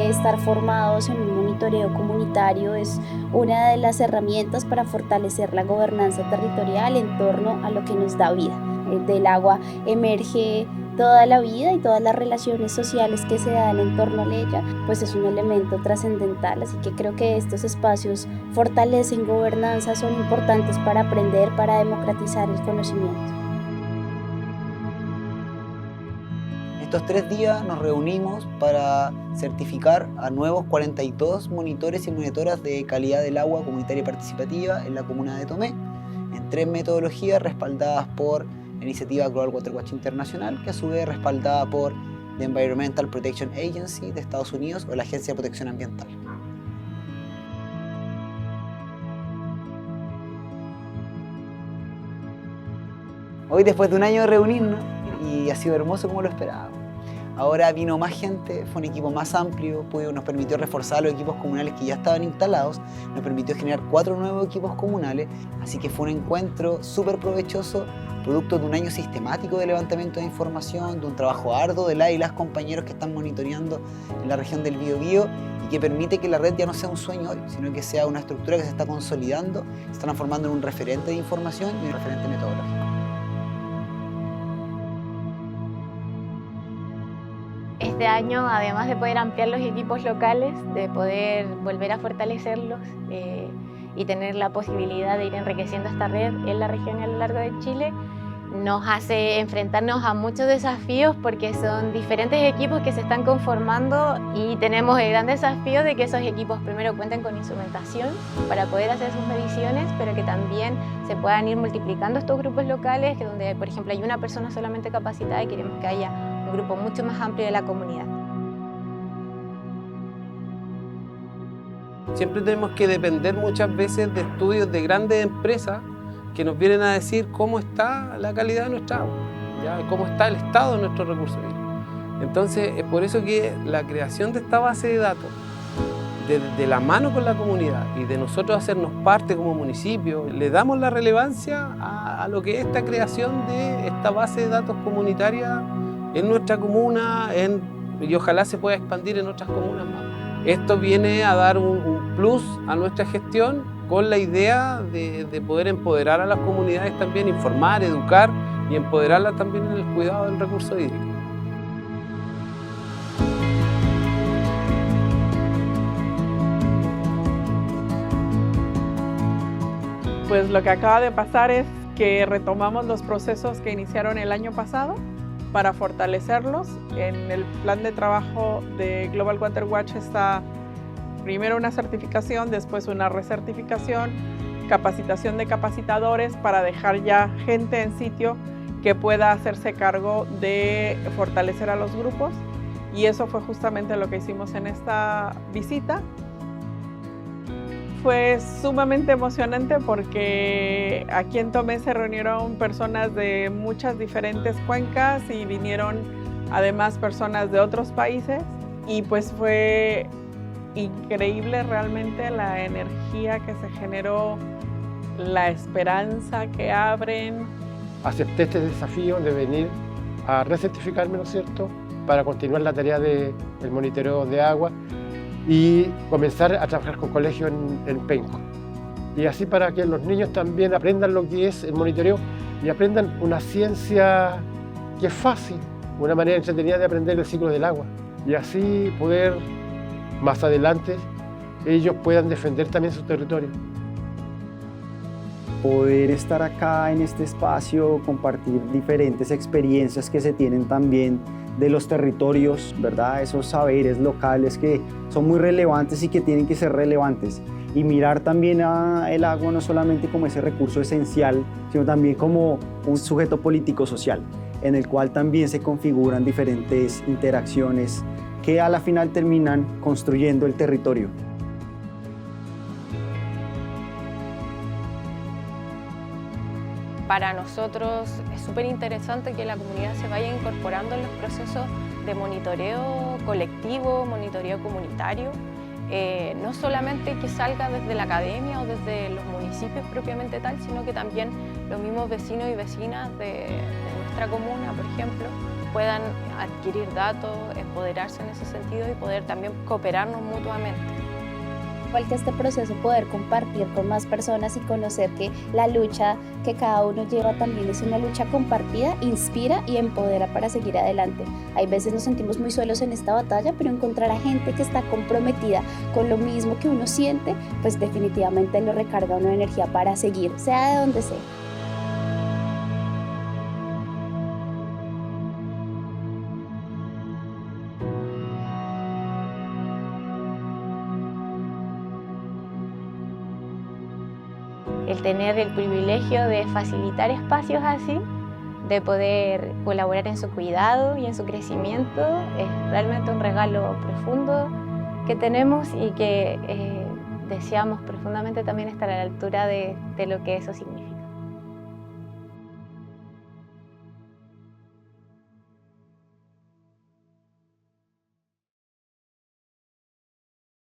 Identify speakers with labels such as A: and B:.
A: Estar formados en un monitoreo comunitario es una de las herramientas para fortalecer la gobernanza territorial en torno a lo que nos da vida. Del agua emerge toda la vida y todas las relaciones sociales que se dan en torno a ella, pues es un elemento trascendental, así que creo que estos espacios fortalecen gobernanza, son importantes para aprender, para democratizar el conocimiento.
B: Estos 3 días nos reunimos para certificar a nuevos 42 monitores y monitoras de calidad del agua comunitaria y participativa en la comuna de Tomé, en 3 metodologías respaldadas por la iniciativa Global Water Watch Internacional, que a su vez es respaldada por la Environmental Protection Agency de Estados Unidos o la Agencia de Protección Ambiental. Hoy, después de un año de reunirnos, y ha sido hermoso como lo esperábamos. Ahora vino más gente, fue un equipo más amplio, nos permitió reforzar los equipos comunales que ya estaban instalados, nos permitió generar 4 nuevos equipos comunales, así que fue un encuentro súper provechoso, producto de un año sistemático de levantamiento de información, de un trabajo arduo de y las compañeros que están monitoreando en la región del Biobío y que permite que la red ya no sea un sueño hoy, sino que sea una estructura que se está consolidando, se está transformando en un referente de información y un referente metodológico.
C: Este año, además de poder ampliar los equipos locales, de poder volver a fortalecerlos y tener la posibilidad de ir enriqueciendo esta red en la región y a lo largo de Chile, nos hace enfrentarnos a muchos desafíos porque son diferentes equipos que se están conformando y tenemos el gran desafío de que esos equipos primero cuenten con instrumentación para poder hacer sus mediciones, pero que también se puedan ir multiplicando estos grupos locales, que donde, por ejemplo, hay una persona solamente capacitada y queremos que haya un grupo mucho más amplio de la comunidad.
D: Siempre tenemos que depender muchas veces de estudios de grandes empresas que nos vienen a decir cómo está la calidad de nuestra agua, ¿ya? Cómo está el estado de nuestros recursos hídricos. Entonces, es por eso que la creación de esta base de datos, de la mano con la comunidad y de nosotros hacernos parte como municipio, le damos la relevancia a lo que es esta creación de esta base de datos comunitaria en nuestra comuna y ojalá se pueda expandir en otras comunas más. Esto viene a dar un plus a nuestra gestión con la idea de poder empoderar a las comunidades también, informar, educar y empoderarlas también en el cuidado del recurso hídrico.
E: Pues lo que acaba de pasar es que retomamos los procesos que iniciaron el año pasado para fortalecerlos. En el plan de trabajo de Global Water Watch está primero una certificación, después una recertificación, capacitación de capacitadores para dejar ya gente en sitio que pueda hacerse cargo de fortalecer a los grupos. Y eso fue justamente lo que hicimos en esta visita. Fue sumamente emocionante porque aquí en Tomé se reunieron personas de muchas diferentes cuencas y vinieron además personas de otros países y pues fue increíble realmente la energía que se generó, la esperanza que abren.
F: Acepté este desafío de venir a recertificarme, ¿no es cierto?, para continuar la tarea del monitoreo de agua y comenzar a trabajar con colegios en Penco. Y así para que los niños también aprendan lo que es el monitoreo y aprendan una ciencia que es fácil, una manera entretenida de aprender el ciclo del agua. Y así poder, más adelante, ellos puedan defender también su territorio.
G: Poder estar acá en este espacio, compartir diferentes experiencias que se tienen también de los territorios, ¿verdad? Esos saberes locales que son muy relevantes y que tienen que ser relevantes. Y mirar también el agua no solamente como ese recurso esencial, sino también como un sujeto político-social, en el cual también se configuran diferentes interacciones que a la final terminan construyendo el territorio.
C: Para nosotros es súper interesante que la comunidad se vaya incorporando en los procesos de monitoreo colectivo, monitoreo comunitario, no solamente que salga desde la academia o desde los municipios propiamente tal, sino que también los mismos vecinos y vecinas de nuestra comuna, por ejemplo, puedan adquirir datos, empoderarse en ese sentido y poder también cooperarnos mutuamente.
A: Igual que este proceso, poder compartir con más personas y conocer que la lucha que cada uno lleva también es una lucha compartida, inspira y empodera para seguir adelante. Hay veces nos sentimos muy solos en esta batalla, pero encontrar a gente que está comprometida con lo mismo que uno siente, pues definitivamente lo recarga una energía para seguir, sea de donde sea.
C: El tener el privilegio de facilitar espacios así, de poder colaborar en su cuidado y en su crecimiento, es realmente un regalo profundo que tenemos y que deseamos profundamente también estar a la altura de lo que eso significa.